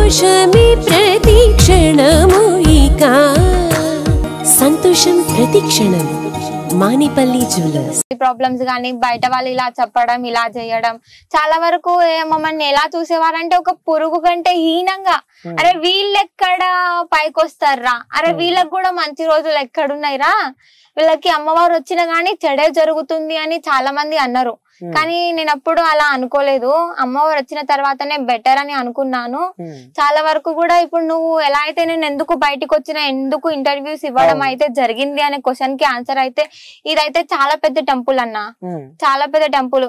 సంతోషమే ప్రతి క్షణము ఇక సంతోషం ప్రతి క్షణం మానిపల్లి జ్యువెలర్స్. ప్రాబ్లమ్స్ గానీ బయట వాళ్ళు ఇలా చెప్పడం ఇలా చేయడం చాలా వరకు మమ్మల్ని ఎలా చూసేవారంటే ఒక పురుగు కంటే హీనంగా, అరే వీళ్ళు ఎక్కడ పైకి వస్తారా, అరే వీళ్ళకి కూడా మంచి రోజులు ఎక్కడున్నాయిరా, వీళ్ళకి అమ్మవారు వచ్చినా గానీ చెడే జరుగుతుంది అని చాలా మంది అన్నారు. కానీ నేను అప్పుడు అలా అనుకోలేదు, అమ్మవారు వచ్చిన తర్వాతనే బెటర్ అని అనుకున్నాను. చాలా వరకు కూడా ఇప్పుడు నువ్వు ఎలా అయితే నేను ఎందుకు బయటకు వచ్చినా, ఎందుకు ఇంటర్వ్యూస్ ఇవ్వడం అయితే జరిగింది అనే క్వశ్చన్ కి ఆన్సర్ అయితే ఇదైతే చాలా పెద్ద టెంపుల్ అన్న, చాలా పెద్ద టెంపుల్.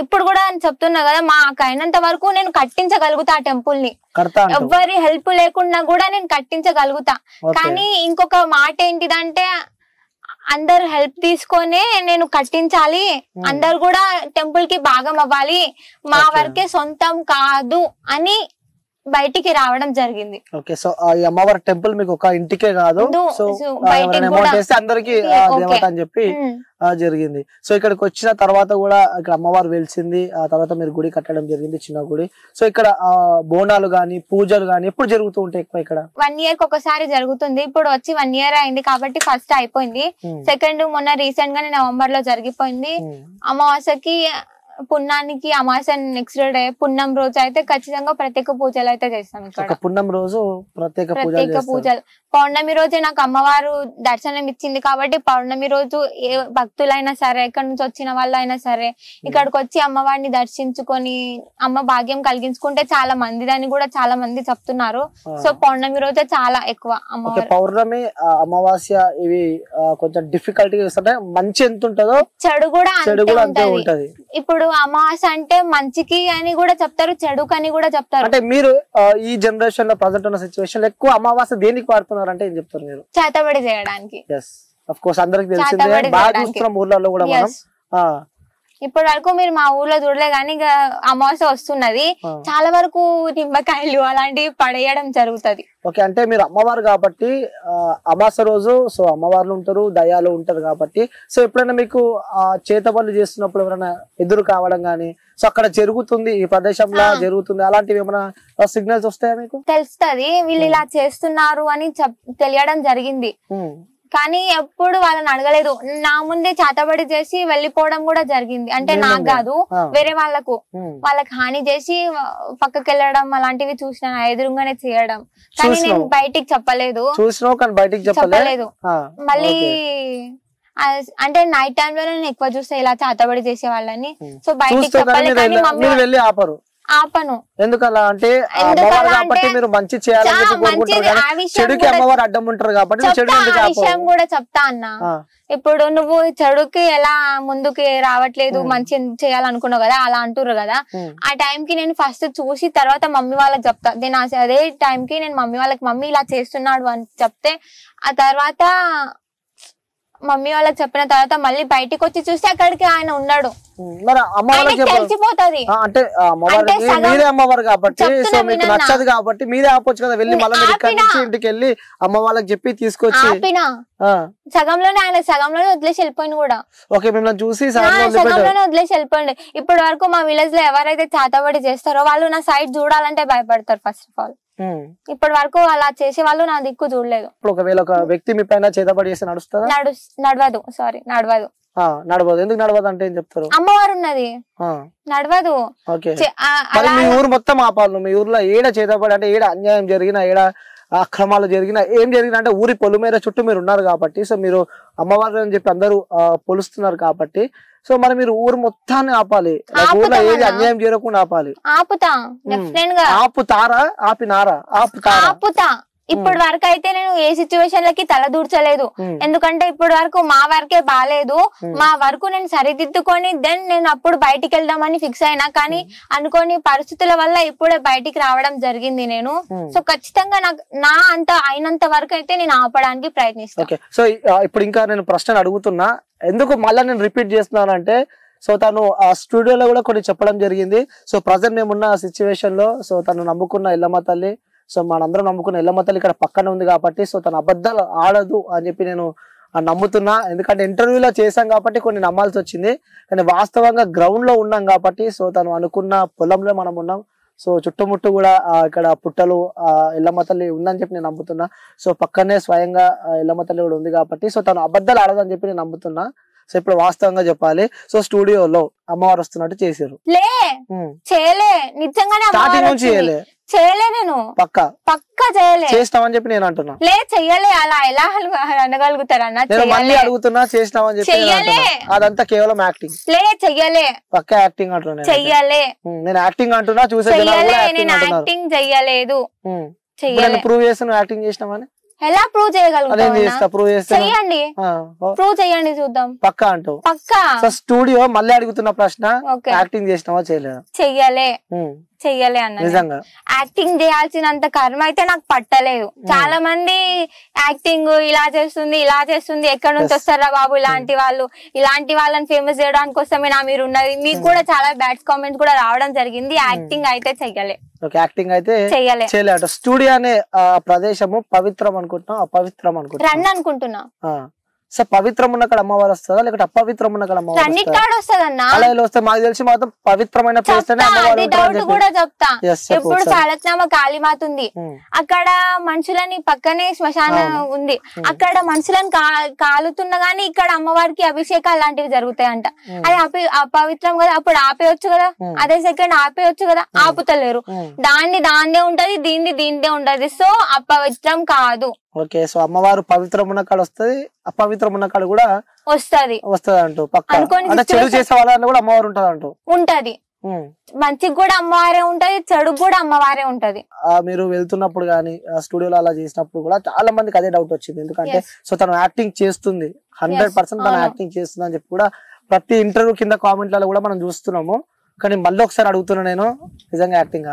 ఇప్పుడు కూడా చెప్తున్నా కదా, మాకైనంత వరకు నేను కట్టించగలుగుతా ఆ టెంపుల్ ని, ఎవ్వరి హెల్ప్ లేకుండా కూడా నేను కట్టించగలుగుతా. కానీ ఇంకొక మాట ఏంటిదంటే అందరు హెల్ప్ తీసుకొనే నేను కట్టించాలి, అందరు కూడా టెంపుల్ కి భాగం అవ్వాలి, మా వరకే సొంతం కాదు అని బయటికి రావడం జరిగింది. ఓకే, సో ఈ అమ్మవారి టెంపుల్ మీకు ఒక ఇంటికే కాదు, అందరికి దేవత అని చెప్పి జరిగింది. సో ఇక్కడికి వచ్చిన తర్వాత కూడా ఇక్కడ అమ్మవారు వెలిసింది, ఆ తర్వాత మీరు గుడి కట్టడం జరిగింది, చిన్న గుడి. సో ఇక్కడ బోనాలు గానీ పూజలు గానీ ఎప్పుడు జరుగుతూ ఉంటాయి ఎక్కువ? ఇక్కడ 1 year ఒకసారి జరుగుతుంది. ఇప్పుడు వచ్చి 1 year అయింది కాబట్టి ఫస్ట్ అయిపోయింది. సెకండ్ మొన్న రీసెంట్ గా నవంబర్ లో జరిగిపోయింది. అమావాస్యకి పున్నానికి అమావాస్య నెక్స్ట్ డే పున్నం రోజు అయితే ఖచ్చితంగా ప్రత్యేక పూజలు అయితే చేస్తాం. ఇక్కడ పున్నం రోజు ప్రత్యేక పూజలు. పౌర్ణమి రోజే నాకు అమ్మవారు దర్శనం ఇచ్చింది కాబట్టి పౌర్ణమి రోజు ఏ భక్తులైనా సరే, ఎక్కడి నుంచి వచ్చిన వాళ్ళు అయినా సరే ఇక్కడికి వచ్చి అమ్మవారిని దర్శించుకొని అమ్మ భాగ్యం కలిగించుకుంటే చాలా మందిదని కూడా చాలా మంది చెప్తున్నారు. సో పౌర్ణమి రోజే చాలా ఎక్కువ అమ్మవారు. పౌర్ణమి అమావాస్య ఇవి కొంచెం డిఫికల్ట్ గా, మంచి ఎంత ఉంటుందో చెడు కూడా అంతే ఉంటది. ఇప్పుడు అమావాస్య అంటే మంచికి అని కూడా చెప్తారు, చెడుకని కూడా చెప్తారు. అంటే మీరు ఈ జనరేషన్ లో ప్రజెంట్ ఉన్న సిచ్యువేషన్ ఎక్కువ అమావాస్య దేనికి వాడుతున్నారు అంటే ఏం చెప్తారు మీరు? చేతబడి చేయడానికి. ఆఫ్ కోర్స్ అందరికి తెలిసిందే, బాగా చూస్తున్నాం ఊర్లలో కూడా మనం. ఇప్పటి వరకు మీరు మా ఊర్లో చూడలే కానీ అమావాస్య వస్తున్నది, చాలా వరకు నిమ్మకాయలు అలాంటివి పడేయడం జరుగుతుంది. ఓకే, అంటే మీరు అమ్మవారు కాబట్టి అమావాస్య రోజు సో అమ్మవార్లు ఉంటారు, దయాలు ఉంటారు కాబట్టి సో ఎప్పుడైనా మీకు చేతబడులు చేస్తున్నప్పుడు ఎవరైనా ఎదురు కావడం గానీ, సో అక్కడ జరుగుతుంది ఈ ప్రదేశంలో జరుగుతుంది అలాంటివి ఏమైనా సిగ్నల్స్ వస్తాయా మీకు? తెలుస్తుంది, వీళ్ళు ఇలా చేస్తున్నారు అని తెలియడం జరిగింది. కానీ ఎప్పుడు వాళ్ళని అడగలేదు. నా ముందే చేతబడి చేసి వెళ్ళిపోవడం కూడా జరిగింది. అంటే నాకు కాదు, వేరే వాళ్ళకి హాని చేసి పక్కకి వెళ్ళడం అలాంటివి చూసిన, ఎదురుగానే చేయడం. కానీ నేను బయటికి చెప్పలేదు. మళ్ళీ అంటే నైట్ టైమ్ లో నేను ఎక్కువ చూస్తే ఇలా చేతబడి చేసే వాళ్ళని. సో బయటికి చెప్పలేదు. కానీ మమ్మీ ఆపను. ఎందుకలా అంటే కాబట్టి మీరు మంచి చేయాలని చెడుకి అమ్మవారు అడ్డం ఉంటారు కాబట్టి విషయం కూడా చెప్తా అన్న. ఇప్పుడు నువ్వు చెడుకి ఎలా ముందుకి రావట్లేదు, మంచి చేయాలనుకున్నావు కదా అలా అంటున్నారు కదా, ఆ టైంకి నేను ఫస్ట్ చూసి తర్వాత మమ్మీ వాళ్ళకి చెప్తా. నేను అదే టైంకి నేను మమ్మీ ఇలా చేస్తున్నాడు అని చెప్తే, ఆ తర్వాత మమ్మీ వాళ్ళకి చెప్పిన తర్వాత మళ్ళీ బయటికి వచ్చి చూస్తే అక్కడికి ఆయన ఉన్నాడు. తెలిసిపోతుంది. అంటే మీరే అమ్మవారు కాబట్టి సో మీకు నచ్చదు కాబట్టి మీరే ఆపొచ్చు కదా, వెళ్ళి మళ్ళీ ఇక్కడి నుంచి ఇంటికి వెళ్ళి అమ్మ వాళ్ళకి చెప్పి తీసుకొచ్చి సగంలోనే ఆయన సగంలోనే వదిలేసి వెళ్ళిపోయింది కూడా. ఓకే, మిమ్మల్ని చూసి సగంలోనే వదిలేసి వెళ్ళిపోయింది. ఇప్పటి వరకు మా విలేజ్ లో ఎవరైతే చేతబడి చేస్తారో వాళ్ళు నా సైడ్ చూడాలంటే భయపడతారు ఫస్ట్ ఆఫ్ ఆల్. ఇప్పటి వరకు అలా చేసే వాళ్ళు నా దిక్కు చూడలేదు. ఒకవేళ ఒక వ్యక్తి మీ పైన చేతబడి చేసి నడుస్తుందా? నడవదు. నడవదు. ఎందుకు నడవదు అంటే ఏం చెప్తారు? అమ్మవారు ఉన్నది, నడవదు. మీ ఊరు మొత్తం ఆపాలి. మీ ఊర్లో ఏడ చేతబడి అంటే ఏడ అన్యాయం జరిగినా, ఏడ అక్రమాలు జరిగినా, ఏం జరిగినా అంటే ఊరి పొలిమేర చుట్టూ మీరు ఉన్నారు కాబట్టి, సో మీరు అమ్మవారు అని చెప్పి అందరూ పొలుస్తున్నారు కాబట్టి, సో మరి మీరు ఊరు మొత్తాన్ని ఆపాలి. ఊర్లో ఏది అన్యాయం జరగకుండా ఆపాలి. ఆపుతారా? ఆపుతా. ఇప్పటి వరకు అయితే నేను ఏ సిచ్యువేషన్ లకి తల దూర్చలేదు. ఎందుకంటే ఇప్పటి వరకు మా వరకే బాలేదు, మా వరకు నేను సరిదిద్దుకొని దెన్ నేను అప్పుడు బయటికి వెళ్దామని ఫిక్స్ అయినా. కానీ అనుకోని పరిస్థితుల వల్ల ఇప్పుడే బయటికి రావడం జరిగింది నేను. సో ఖచ్చితంగా నా అంత అయినంత వరకు అయితే నేను ఆపడానికి ప్రయత్నిస్తాను. సో ఇప్పుడు ఇంకా నేను ప్రశ్న అడుగుతున్నా, ఎందుకు మళ్ళీ నేను రిపీట్ చేస్తున్నానంటే, సో తను ఆ స్టూడియోలో కూడా కొన్ని చెప్పడం జరిగింది. సో ప్రజెంట్ మేమున్న సిచ్యువేషన్ లో సో తను నమ్ముకున్న ఎల్లమ్మ తల్లి, సో మనందరం నమ్ముకున్న ఎల్లమ్మ తల్లి ఇక్కడ పక్కన ఉంది కాబట్టి సో తన అబద్ధాలు ఆడదు అని చెప్పి నేను నమ్ముతున్నా. ఎందుకంటే ఇంటర్వ్యూలో చేశాం కాబట్టి కొన్ని నమ్మాల్సి వచ్చింది, కానీ వాస్తవంగా గ్రౌండ్ లో ఉన్నాం కాబట్టి సో తను అనుకున్న పొలంలో మనం ఉన్నాం. సో చుట్టుముట్టు కూడా ఇక్కడ పుట్టలు ఎల్లమ్మ తల్లి ఉందని చెప్పి నేను నమ్ముతున్నా. సో పక్కనే స్వయంగా ఎల్లమ్మ తల్లి కూడా ఉంది కాబట్టి సో తను అబద్ధాలు ఆడదని చెప్పి నేను నమ్ముతున్నా. సో ఇప్పుడు వాస్తవంగా చెప్పాలి, సో స్టూడియోలో అమ్మవారు వస్తున్నట్టు చేసారు లే చేయలే, నిజంగానే స్టార్టింగ్ నుంచి చేయలే నేను పక్కా చేయలే. చేసినామని చెప్పి నేను అంటున్నా. లే చెయ్యలే, అలా ఎలా అనగలుగుతారు అన్న? నేను మళ్ళీ అడుగుతున్నా, చేసినామని చెప్పి అదంతా కేవలం యాక్టింగ్. లే చెయ్యలే, పక్కా యాక్టింగ్ అంటున్నా. చెయ్యలే, నేను యాక్టింగ్ అంటున్నా. చూసే నేను యాక్టింగ్ చెయ్యలేదు. ప్రూవ్ చేస్తాను యాక్టింగ్ చేసినామని. ఎలా ప్రూవ్ చేయగలుగుతా? ప్రూవ్ చెయ్యండి, ప్రూవ్ చెయ్యండి చూద్దాం. పక్కా అంటావు? పక్కా. స్టూడియో మళ్ళీ అడుగుతున్న ప్రశ్న, యాక్టింగ్ చేసినావా చేయలేదా? చెయ్యలే అన్న. నిజంగా యాక్టింగ్ చేయాల్సినంత కర్మ అయితే నాకు పట్టలేదు. చాలా మంది యాక్టింగ్ ఇలా చేస్తుంది ఎక్కడ నుంచి వస్తారా బాబు ఇలాంటి వాళ్ళని ఫేమస్ చేయడానికి కోసమే నా మీరు ఉన్నది. మీకు కూడా చాలా బ్యాడ్ కామెంట్స్ కూడా రావడం జరిగింది. యాక్టింగ్ అయితే చెయ్యలే. యాక్టింగ్ అయితే చేయలేట. స్టూడియో అనే ప్రదేశము పవిత్రం అనుకుంటున్నా, అపవిత్రం అనుకుంటున్నా. సో పవిత్రం ఉన్న కాడ అమ్మవారు వస్తుందా లేకపోతే అపవిత్రం ఉన్న కాడ అమ్మవారు అలా వస్తే మాకు తెలిసి మాత్రం పవిత్రమైన ప్లేస్ కూడా చెప్తా. ఇప్పుడు సాలక్నామ కాళీమాత ఉంది, అక్కడ మనుషులని పక్కనే శ్మశానం ఉంది, అక్కడ మనుషులను కాలుతున్నా గానీ ఇక్కడ అమ్మవారికి అభిషేకాలు లాంటివి జరుగుతాయంట. అది అపవిత్రం కదా, అప్పుడు ఆపేయొచ్చు కదా, అదే సెకండ్ ఆపేయొచ్చు కదా, ఆపుతలేరు. దాన్నే ఉంటది, దీందే ఉంటది. సో అపవిత్రం కాదు. ఓకే, సో అమ్మవారు పవిత్రం ఉన్న కాడ వస్తుంది, అపవిత్రం ఉన్న కాడ కూడా వస్తది అంటూ పక్క. చెడు చేసే వాళ్ళ కూడా అమ్మవారు ఉంటది. మంచికి కూడా అమ్మవారే ఉంటది, చెడు కూడా అమ్మవారే ఉంటది. మీరు వెళ్తున్నప్పుడు గానీ స్టూడియోలో అలా చేసినప్పుడు కూడా చాలా మందికి అదే డౌట్ వచ్చింది. ఎందుకంటే సో తను యాక్టింగ్ చేస్తుంది, 100% తను యాక్టింగ్ చేస్తుంది అని చెప్పి కూడా ప్రతి ఇంటర్వ్యూ కింద కామెంట్లలో కూడా మనం చూస్తున్నాము. కానీ మళ్ళీ ఒకసారి అడుగుతున్నా నేను, నిజంగా యాక్టింగ్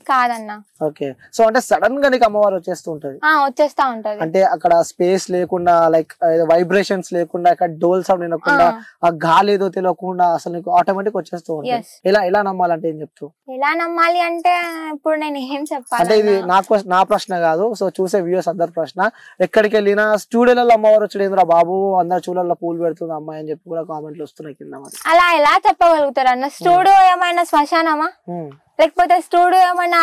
కాదన్నా. ఓకే, సో అంటే సడన్ గా నీకు అమ్మవారు వచ్చేస్తూ ఉంటది? వచ్చేస్తా ఉంటది. అంటే అక్కడ స్పేస్ లేకుండా, లైక్ వైబ్రేషన్స్ లేకుండా, అక్కడ డోల్ సౌండ్ వినకుండా, ఆ గాలి ఏదో తెలియకుండా అసలు నీకు ఆటోమేటిక్ వచ్చేస్తూ ఉంటుంది. ఎలా నమ్మాలంటే ఏం చెప్తావు? ఎలా నమ్మాలి అంటే ఇప్పుడు నేను ఏం చెప్పాలి అంటే ఇది నా ప్రశ్న కాదు, సో చూసే వ్యూస్ అందరి ప్రశ్న. ఎక్కడికి వెళ్ళినా స్టూడియోలలో అమ్మవారు వచ్చేంద్రా బాబు, అందరు చూడల్లో పూలు పెడుతుంది అమ్మాయి అని చెప్పి కూడా కామెంట్లు వస్తున్నాయి కింద. అలా ఎలా చెప్పగలుగుతారు అన్న? స్టూడియో ఏమైనా శ్మశానమా లేకపోతే స్టూడియో ఏమైనా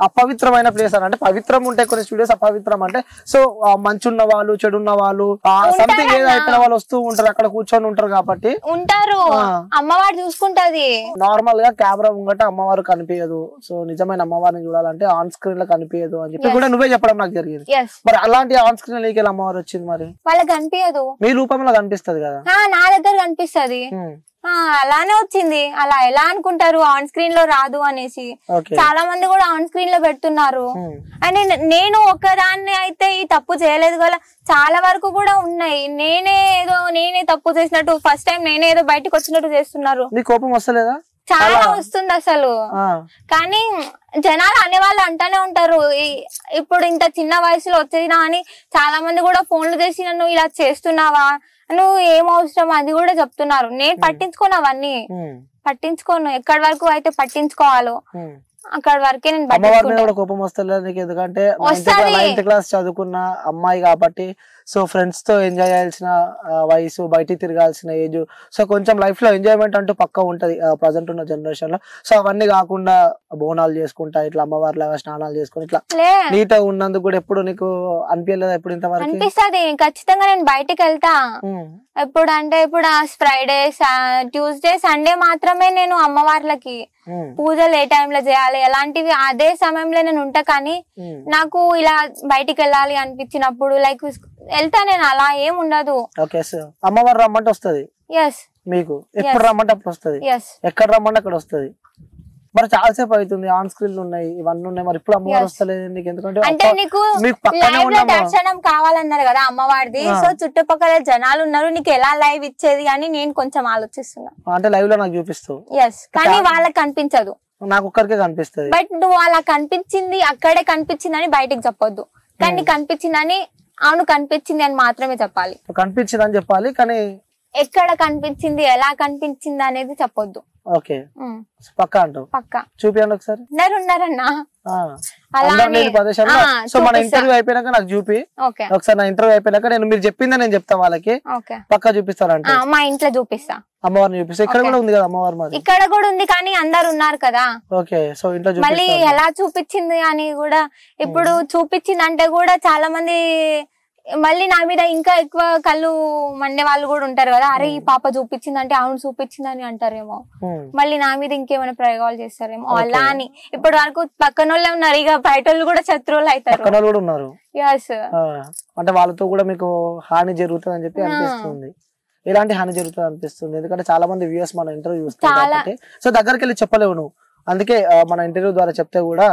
అపవిత్రమైన ప్లేస్ అని? అంటే పవిత్రం ఉంటాయి కొన్ని స్టూడియోస్, అపవిత్రం అంటే సో మంచున్న వాళ్ళు, చెడున్న వాళ్ళు, సంథింగ్ ఏదో అయిపోయిన వాళ్ళు వస్తూ ఉంటారు, అక్కడ కూర్చొని ఉంటారు కాబట్టి ఉంటారు. అమ్మవారు చూసుకుంటది. నార్మల్ గా కెమెరా ముంగట అమ్మవారు కనిపించదు, సో నిజమైన అమ్మవారిని చూడాలంటే ఆన్ స్క్రీన్ లో కనిపించదు అని చెప్పి కూడా నువ్వే చెప్పడం నాకు జరిగింది. మరి అలాంటి ఆన్ స్క్రీన్ లోకి అమ్మవారు వచ్చింది, మరి వాళ్ళకి కనిపించదు, మీ రూపంలో కనిపిస్తది కదా? నా దగ్గర కనిపిస్తది. అలానే వచ్చింది. అలా ఎలా అనుకుంటారు ఆన్ స్క్రీన్ లో రాదు అనేసి? చాలా మంది కూడా ఆన్ స్క్రీన్ లో పెడుతున్నారు. అని నేను ఒకదాన్ని అయితే ఈ తప్పు చేయలేదు కదా, చాలా వరకు కూడా ఉన్నాయి. నేనే తప్పు చేసినట్టు, ఫస్ట్ టైం నేనే ఏదో బయటకు వచ్చినట్టు చేస్తున్నారు. నీ కోపం వస్తలేదా? చాలా వస్తుంది అసలు. కానీ జనాలు అనేవాళ్ళు అంటానే ఉంటారు, ఇప్పుడు ఇంత చిన్న వయసులో వచ్చేదినా అని. చాలా మంది కూడా ఫోన్లు చేసి నన్ను ఇలా చేస్తున్నావా, నువ్వు ఏం అవసరం అది కూడా చెప్తున్నారు. నేను పట్టించుకోను, అవన్నీ పట్టించుకోను. ఎక్కడి వరకు అయితే పట్టించుకోవాలో అక్కడ వరకే నేను పట్టించుకుంటా. కోపం వస్తలేదు నీకు? ఎందుకంటే 9th క్లాస్ చదువుకున్న అమ్మాయి కాబట్టి, సో ఫ్రెండ్స్ తో ఎంజాయ్ చేయాల్సిన వయసు, బయటికి తిరగాల్సిన ఏజ్, సో కొంచెం లైఫ్ లో ఎంజాయ్మెంట్ అంటూ పక్కా ఉంటది ప్రజెంట్ ఉన్న జనరేషన్ లో. సో అవన్నీ కాకుండా బోనాలు చేసుకుంటా, ఇట్లా అమ్మవారి లాగా స్నానాలు చేసుకుని ఇట్లా నీట్ గా ఉన్నందుకు కూడా ఎప్పుడు నీకు అనిపించలేదా? ఎప్పుడు ఇంతవరకు అనిపిస్తుంది. ఖచ్చితంగా నేను బయటకు వెళ్తా. ఎప్పుడు అంటే ఇప్పుడు ఫ్రైడే, ట్యూస్డే, సండే మాత్రమే నేను అమ్మవార్లకి పూజలు ఏ టైంలో చేయాలి ఎలాంటివి అదే సమయంలో నేను ఉంటా. కానీ నాకు ఇలా బయటికి వెళ్ళాలి అనిపించినప్పుడు లైక్ వెళ్తా నేను. అలా ఏం ఉండదు. అమ్మవారు రమ్మంటే వస్తుంది మీకు, ఎప్పుడు రమ్మంటే అప్పుడు వస్తుంది, ఎక్కడ రమ్మంటే అక్కడ వస్తుంది. మరి చాలాసేపు అవుతుంది, ఆన్ స్క్రీన్ ఉన్నాయి, ఇవన్నీ ఉన్నాయి, మరి ఇప్పుడు అమ్మవారు వస్తలేదు నీకు? ఎందుకంటే అంటే నీకు దర్శనం కావాలన్నారు కదా అమ్మవారిది, సో చుట్టుపక్కల జనాలు ఉన్నారు, నీకు ఎలా లైవ్ ఇచ్చేది అని నేను కొంచెం ఆలోచిస్తున్నా. అంటే లైవ్ లో నాకు చూపిస్తావు, కానీ వాళ్ళకి కనిపించదు, నాకు ఒక్కరికే కనిపిస్తుంది. బట్ నువ్వు అలా కనిపించింది, అక్కడే కనిపించిందని బయటికి చెప్పొద్దు, కానీ కనిపించిందని అవును కనిపించింది అని మాత్రమే చెప్పాలి. కనిపించింది అని చెప్పాలి, కానీ ఎక్కడ కనిపించింది ఎలా కనిపించింది అనేది చెప్పొద్దు. ఓకే పక్కా అంటావు? పక్కా. చూపియండి ఒకసారి. ఉన్నారన్నా ప్రదేశాల్లో. సో మన ఇంటర్వ్యూ అయిపోయినాక నాకు చూపి ఒకసారి. నా ఇంటర్వ్యూ అయిపోయినాక మీరు చెప్పిందే నేను చెప్తా వాళ్ళకి. పక్కా చూపిస్తారంట? మా ఇంట్లో చూపిస్తా. అమ్మవారిని చూపిస్తా. ఇక్కడ కూడా ఉంది కదా అమ్మవారు? మరి ఇక్కడ కూడా ఉంది కానీ అందరు ఉన్నారు కదా. ఓకే సో ఇంట్లో మళ్ళీ ఎలా చూపించింది అని కూడా ఇప్పుడు చూపించింది అంటే కూడా చాలా మంది మళ్ళీ నా మీద ఇంకా ఎక్కువ కళ్ళు మండే వాళ్ళు కూడా ఉంటారు కదా. అరే ఈ పాప చూపించిందంటే అవును చూపించిందని అంటారేమో. మళ్ళీ నా మీద ఇంకేమైనా ప్రయోగాలు చేస్తారేమో అలా అని. ఇప్పటి వరకు పక్కన వాళ్ళే ఉన్నారు, ఇక బయట వాళ్ళు కూడా శత్రువులు అవుతారు. అంటే వాళ్ళతో కూడా మీకు హాని జరుగుతుంది అని చెప్పి అనిపిస్తుంది. ఎలాంటి హాని జరుగుతుంది అనిపిస్తుంది? ఎందుకంటే చాలా మంది వ్యూయర్స్ మన ఇంటర్వ్యూ చూస్తారు. సో దగ్గరికి వెళ్ళి చెప్పలేవు నువ్వు, అందుకే మన ఇంటర్వ్యూ ద్వారా చెప్తే కూడా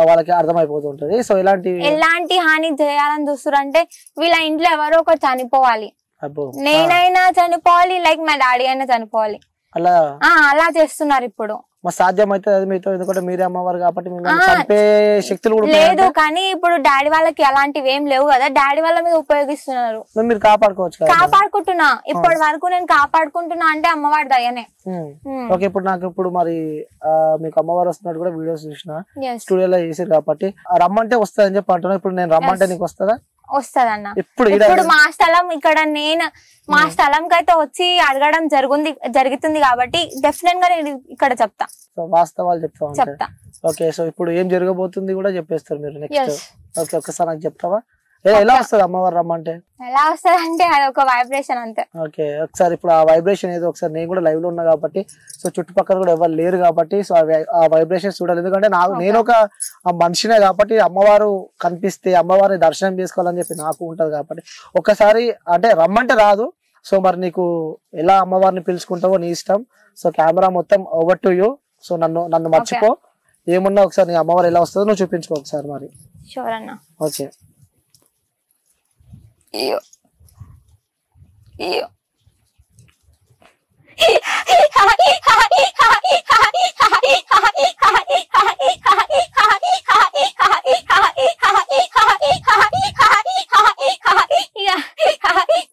వాళ్ళకి అర్థమైపోతుంటది. సో ఎలాంటి హాని చేయాలని చూస్తారు అంటే వీళ్ళ ఇంట్లో ఎవరో ఒకరు చనిపోవాలి, నేనైనా చనిపోవాలి, లైక్ మా డాడీ అయినా చనిపోవాలి, అలా చేస్తున్నారు ఇప్పుడు. సాధ్యమైతే అది మీతో, ఎందుకంటే మీరే అమ్మవారు కాబట్టి చంపే శక్తులు కూడా లేదు. కానీ ఇప్పుడు డాడీ వాళ్ళకి అలాంటివి ఏం లేవు కదా, డాడీ వాళ్ళ మీద ఉపయోగిస్తున్నారు. మీరు కాపాడుకోవచ్చు. కాపాడుకుంటున్నా ఇప్పటి వరకు నేను కాపాడుకుంటున్నా అంటే అమ్మవారి దయనే. ఓకే ఇప్పుడు నాకు ఇప్పుడు మరి మీకు అమ్మవారు వస్తున్నట్టు కూడా వీడియోస్ చూసిన స్టూడియోలో చేసారు కాబట్టి రమ్మంటే వస్తుందని చెప్పి అంటున్నా. ఇప్పుడు నేను రమ్మంటే నీకు వస్తుందా? వస్తదన్న. ఇప్పుడు మా స్థలం ఇక్కడ, నేను మా స్థలం కైతే వచ్చి అడగడం జరుగుతుంది కాబట్టి డెఫినెట్ గా నేను ఇక్కడ చెప్తా, వాస్తవాలు చెప్తా. ఓకే సో ఇప్పుడు ఏం జరగబోతుంది కూడా చెప్పేస్తారు మీరు నెక్స్ట్. ఓకే ఒకసారి నాకు చెప్తావా ఎలా వస్తుంది అమ్మవారు రమ్మంటే? ఎలా వస్తుంది అంటే అది ఒక వైబ్రేషన్ అంతే. ఓకే ఒకసారి ఇప్పుడు ఆ వైబ్రేషన్ ఏదో ఒకసారి, నేను కూడా లైవ్ లో ఉన్నా కాబట్టి సో చుట్టుపక్కల కూడా ఎవరు లేరు కాబట్టి సో ఆ వైబ్రేషన్ చూడాలి. ఎందుకంటే నేను ఒక మనిషినే కాబట్టి అమ్మవారు కనిపిస్తే అమ్మవారిని దర్శనం చేసుకోవాలని చెప్పి నాకు ఉంటది కాబట్టి ఒకసారి అంటే రమ్మంటే రాదు. సో మరి నీకు ఎలా అమ్మవారిని పిలుచుకుంటావో నీ ఇష్టం. సో కెమెరా మొత్తం ఓవర్ టు యూ. సో నన్ను మర్చిపో, ఏమున్నా ఒకసారి నీ అమ్మవారు ఎలా వస్తుందో నువ్వు చూపించుకో ఒకసారి మరి. షూర్ అన్న. ఓకే iyo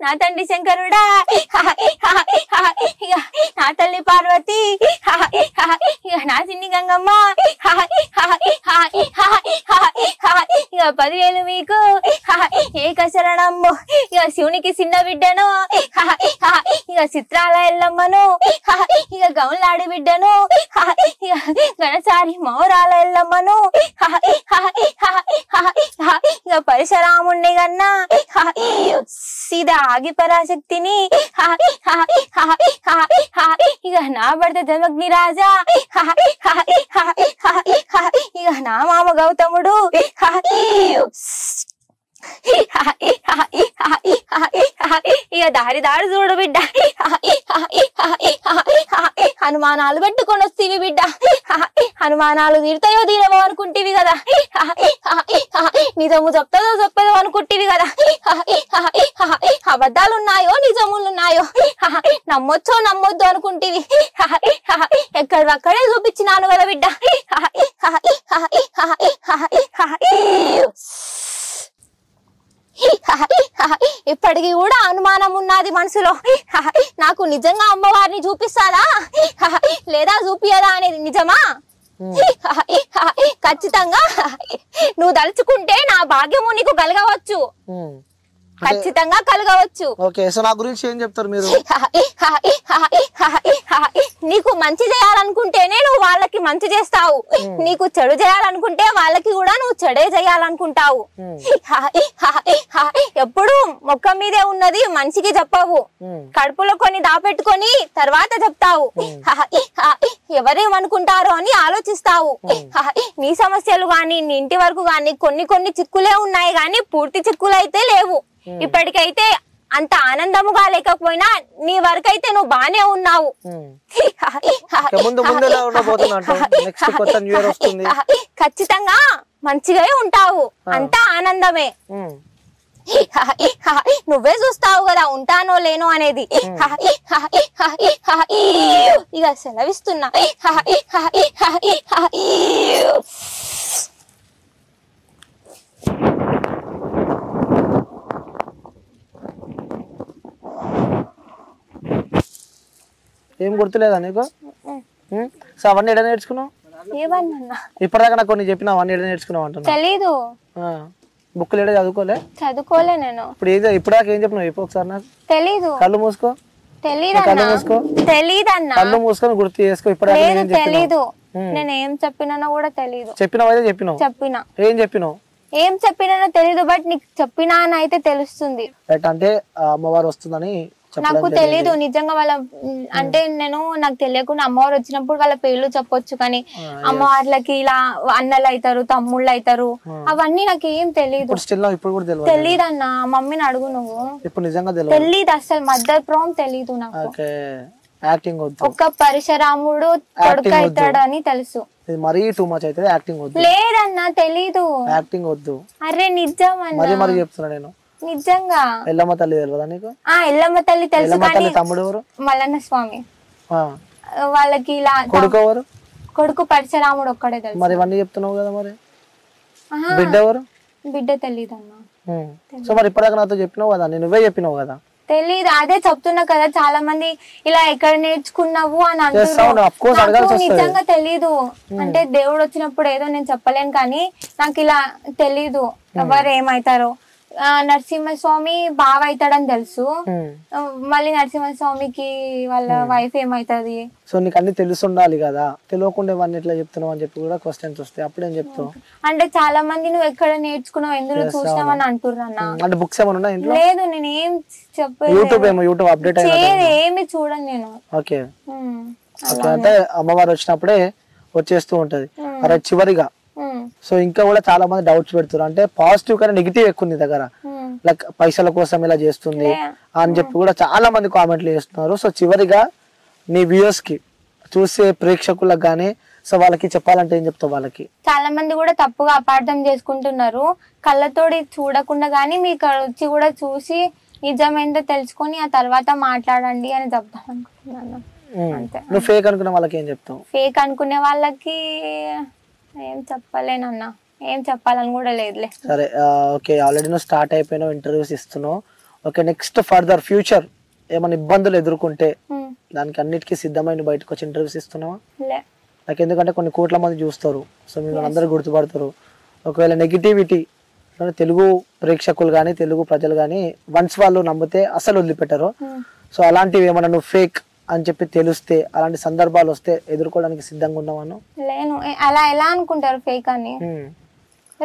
నా తండ్రి శంకరుడా, నా తల్లి పార్వతి, నా చిన్ని గంగమ్మ, ఇక 10,000 మీకు ఏకశరణమ్ము. ఇక శివునికి చిన్న బిడ్డను, ఇక చిత్రాల ఎల్లమ్మను, ఇక గౌన్లాడి బిడ్డను, ఇక గణసారి మౌరాల ఎల్లమ్మను, ఇక పరశురాముణ్ణి గన్నా సీదా ఆగి పరాశక్తిని, ఇక నా భర్త జమగ్ని రాజా, ఇక నా మామ గౌతముడు, ఇక దారి చూడు బిడ్డ, హనుమానాలు పెట్టుకొని వస్తేవి బిడ్డ, హనుమానాలు తీరుతాయో తీరమో అనుకుంటేవి కదా, నిజము చెప్పదో అనుకుంటేవి కదా, అబద్ధాలు ఉన్నాయో నిజములు ఉన్నాయో, నమ్మొచ్చో నమ్మొద్దు అనుకుంటేవి, ఎక్కడక్కడే చూపించినాను కదా బిడ్డ. ఇప్పటికి కూడా అనుమానం ఉన్నది మనసులో, నాకు నిజంగా అమ్మవారిని చూపిస్తారా లేదా చూపియదా అనేది నిజమా? ఖచ్చితంగా నువ్వు దలుచుకుంటే నా భాగ్యము నీకు కలగవచ్చు, ఖచ్చితంగా కలగవచ్చు. ఓకే సో నా గురించి ఏం చెప్తారు మీరు? నీకు మంచి చేయాలనుకుంటేనే నువ్వు వాళ్ళకి మంచి చేస్తావు, నీకు చెడు చేయాలనుకుంటే వాళ్ళకి కూడా నువ్వు చెడే చేయాలనుకుంటావు. ఎప్పుడు మొక్క మీదే ఉన్నది మనిషికి చెప్పవు, కడుపులో కొన్ని దాపెట్టుకొని తర్వాత చెప్తావు, ఎవరేమనుకుంటారో అని ఆలోచిస్తావు. నీ సమస్యలు గాని నీ ఇంటి వరకు గాని కొన్ని చిక్కులే ఉన్నాయి గాని పూర్తి చిక్కులు అయితే లేవు. ఇప్పటికైతే అంత ఆనందముగా లేకపోయినా నీ వరకైతే నువ్వు బానే ఉన్నావు. ఖచ్చితంగా మంచిగా ఉంటావు, అంతా ఆనందమే. నువ్వే చూస్తావు కదా ఉంటానో లేనో అనేది. ఇక సెలవిస్తున్నా. ఏం గుర్తులేదా నీకు? సో అవన్నీ ఎడ నేర్చుకున్నావు? ఏమన్నా ఇప్పటిదాకా నాకు కొన్ని చెప్పినా అవన్నీ ఎడ నేర్చుకున్నావు అంటున్నా. తెలీదు. బుక్కులు ఎడ చదువుకోలే? చదువుకోలే నేను. ఇప్పటిదాకా ఏం చెప్పినావు చెప్పు ఒకసారి నాకు. తెలీదు. కళ్ళు మూసుకో. తెలీదన్నా. తెలీదన్నా. కళ్ళు మూసుకొని గుర్తు చేసుకో. ఇప్పటిదాకా తెలీదు. నేను ఏం చెప్పినానో కూడా తెలీదు. చెప్పినావు చెప్పినావు. చెప్పినా. ఏం చెప్పినావు? ఏం చెప్పినానో తెలీదు, బట్ నీకు చెప్పినా అని అయితే తెలుస్తుంది. అంటే అమ్మవారు వస్తుందని నాకు తెలీదు నిజంగా. వాళ్ళ అంటే నాకు తెలియకుండా అమ్మవారు వచ్చినప్పుడు వాళ్ళ పేర్లు చెప్పొచ్చు, కానీ అమ్మవార్లకి ఇలా అన్నలు అవుతారు, తమ్ముళ్ళు అవుతారు, అవన్నీ నాకు ఏం తెలీదు. తెలీదు అన్న. మమ్మీని అడుగు నువ్వు. తెలీదు అసలు. మదర్ ప్రామ్ తెలీదు నాకు. ఒక పరశురాముడు కొడుకు అవుతాడని తెలుసు. మరీ టూ మచ్ అయితే యాక్టింగ్ వద్దు. లేదన్నా తెలీదు. యాక్టింగ్ వద్దు. అరే నిజం అన్న. మరి చెప్తున్నా నేను నిజంగా. ఎల్లమ్మ తల్లి తెలియదా నీకు? ఎల్లమ్మ తల్లి తెలుసు, కానీ తమ్ముడు ఎవరు? మల్లన్న స్వామి. వాళ్ళకి ఇలా కొడుకు ఎవరు? కొడుకు పరశురాముడు ఒక్కడే తెలుసు. మరి ఇవన్నీ చెప్తున్నావు కదా, మరి బిడ్డ ఎవరు? బిడ్డ తెలీదు అన్న. సో మరి ఇప్పటిదాకా నాతో చెప్పినావు కదా, నువ్వే చెప్పినావు కదా. తెలీదు, అదే చెప్తున్నా కదా. చాలా మంది ఇలా ఎక్కడ నేర్చుకున్నావు అని అంటున్నారు. నిజంగా తెలీదు. అంటే దేవుడు వచ్చినప్పుడు ఏదో నేను చెప్పలేను, కానీ నాకు ఇలా తెలీదు ఎవరు ఏమైతారో. నరసింహస్వామి బావ అవుతాడని తెలుసు. మళ్ళీ నరసింహస్వామికి వాళ్ళ వైఫ్ ఏమైతుంది. సో నీకు అన్ని తెలిసి ఉండాలి కదా, తెలియకుండా ఇవన్నీ ఎట్లా చెప్తున్నావు అని చెప్పి కూడా క్వశ్చన్స్ వస్తాయి. అప్పుడేం చెప్తావు? అంటే చాలా మంది నువ్వు ఎక్కడ నేర్చుకున్నావు, ఎందులో చూసినావు అని అంటున్నా. అంటే బుక్స్ ఏమైనా ఉన్నాయి? లేదు, నేను ఏం చెప్పలేదు. యూట్యూబ్ అప్డేట్ ఏమి చూడండి నేను. ఓకే. అంటే అమ్మవారు వచ్చినప్పుడే వచ్చేస్తూ ఉంటది. అరే చివరిగా సో ఇంకా కూడా చాలా మంది డౌట్స్ పెడుతున్నారు. అంటే పాజిటివ్ కానీ నెగిటివ్ ఎక్కువ నీ దగ్గర, లైక్ పైసల కోసం ఇలా చేస్తుంది అని చెప్పి కూడా చాలా మంది కామెంట్లు చేస్తున్నారు. సో చివరిగా నీ వ్యూయర్స్ కి, చూసే ప్రేక్షకులకు గానీ, సో వాళ్ళకి చెప్పాలంటే ఏం చెప్తావు వాళ్ళకి? చాలా మంది కూడా తప్పుగా అపార్థం చేసుకుంటున్నారు. కళ్ళతోటి చూడకుండా గానీ మీకు వచ్చి కూడా చూసి నిజమేంటో తెలుసుకొని ఆ తర్వాత మాట్లాడండి అని చెప్తాను అనుకుంటున్నాను. నువ్వు ఫేక్ అనుకునే వాళ్ళకి ఏం చెప్తావు? ఫేక్ అనుకునే వాళ్ళకి ఏం చెప్పలేనన్నా, ఏం చెప్పాలని కూడా లేదులే. సరే, ఓకే. ఆల్రెడీ నువ్వు స్టార్ట్ అయిపోయినావు, ఇంటర్వ్యూస్ ఇస్తున్నావు. ఓకే, నెక్స్ట్ ఫర్దర్ ఫ్యూచర్ ఏమైనా ఇబ్బందులు ఎదుర్కొంటే దానికి అన్నిటికీ సిద్ధమైన బయటకు వచ్చి ఇంటర్వ్యూస్ ఇస్తున్నావా? నాకు ఎందుకంటే కొన్ని కోట్ల మంది చూస్తారు, సో మిమ్మల్ని అందరూ గుర్తుపడతారు. ఒకవేళ నెగిటివిటీ తెలుగు ప్రేక్షకులు కానీ తెలుగు ప్రజలు కానీ వన్స్ వాళ్ళు నమ్మితే అసలు వదిలిపెట్టారు. సో అలాంటివి ఏమన్నా నువ్వు ఫేక్ అని చెప్పి తెలిస్తే, అలాంటి సందర్భాలు వస్తే ఎదుర్కోవడానికి సిద్ధంగా ఉన్నావాను? లేను. అలా ఎలా అనుకుంటారు ఫేక్ అని?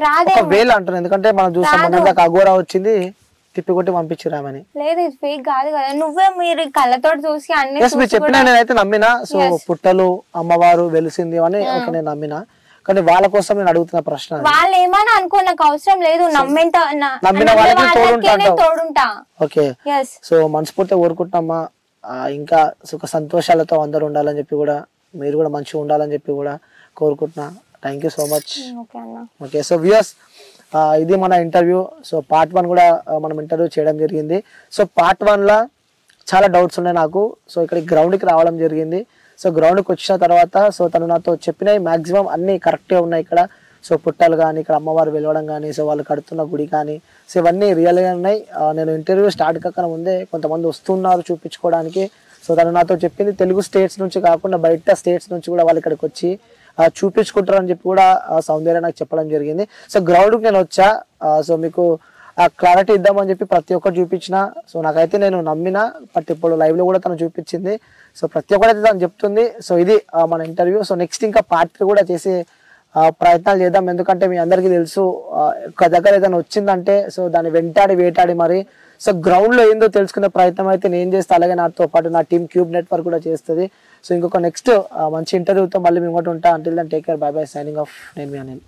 రాదే వేలు అంటారు, ఎందుకంటే మనం చూసాం అఘోరా వచ్చింది తిప్పికొట్టి పంపించిరామని. లేదు, ఇది ఫేక్ కాదు కదా. నువ్వే మీరు కళ్ళతో చూసి అన్ని చెప్పినా నేనైతే నమ్మినా. సో పుట్టలు అమ్మవారు వెలిసింది అని నేను నమ్మినా, కానీ వాళ్ళ కోసం నేను అడుగుతున్న ప్రశ్న. వాళ్ళు ఏమైనా అనుకో, నాకు అవసరం లేదు. నమ్మిన వాళ్ళకి తోడుంటా. ఓకే. సో మనస్ఫూర్తిగా కోరుకుంటున్నామా, ఇంకా సుఖ సంతోషాలతో అందరూ ఉండాలని చెప్పి కూడా, మీరు కూడా మంచిగా ఉండాలని చెప్పి కూడా కోరుకుంటున్నా. Thank you so much. Okay, so viewers, ఇది మన ఇంటర్వ్యూ. సో పార్ట్ 1 కూడా మనం ఇంటర్వ్యూ చేయడం జరిగింది. సో పార్ట్ 1 చాలా డౌట్స్ ఉన్నాయి నాకు. సో ఇక్కడ గ్రౌండ్కి రావడం జరిగింది. సో గ్రౌండ్కి వచ్చిన తర్వాత సో తను నాతో చెప్పినవి మ్యాక్సిమం అన్నీ కరెక్ట్గా ఉన్నాయి ఇక్కడ. సో పుట్టలు కానీ, ఇక్కడ అమ్మవారు వెలవడం కానీ, సో వాళ్ళు కడుతున్న గుడి కానీ, సో ఇవన్నీ రియల్గా ఉన్నాయి. నేను ఇంటర్వ్యూ స్టార్ట్ కాకుండా ముందే కొంతమంది వస్తున్నారు చూపించుకోవడానికి. సో తను నాతో చెప్పింది తెలుగు స్టేట్స్ నుంచి కాకుండా బయట స్టేట్స్ నుంచి కూడా వాళ్ళు ఇక్కడికి వచ్చి చూపించుకుంటారు అని చెప్పి కూడా సౌందర్య నాకు చెప్పడం జరిగింది. సో గ్రౌండ్కి నేను వచ్చా. సో మీకు ఆ క్లారిటీ ఇద్దామని చెప్పి ప్రతి ఒక్కటి చూపించిన. సో నాకైతే నేను నమ్మిన, బట్ ఇప్పుడు లైవ్లో కూడా తను చూపించింది. సో ప్రతి ఒక్కరైతే తను చెప్తుంది. సో ఇది మన ఇంటర్వ్యూ. సో నెక్స్ట్ ఇంకా పార్ట్ 3 కూడా చేసే ప్రయత్నాలు చేద్దాం. ఎందుకంటే మీ అందరికీ తెలుసు, ఒక దగ్గర ఏదైనా వచ్చిందంటే సో దాన్ని వేటాడి మరి సో గ్రౌండ్ లో ఏందో తెలుసుకునే ప్రయత్నం అయితే నేను చేస్తే, అలాగే నాతో పాటు నా టీమ్ క్యూబ్ నెట్వర్క్ కూడా చేస్తుంది. సో ఇంకొక నెక్స్ట్ మంచి ఇంటర్వ్యూతో మళ్ళీ మేము ఉంటా. Until then take care, bye bye, signing off. నేను మీ అనిల్.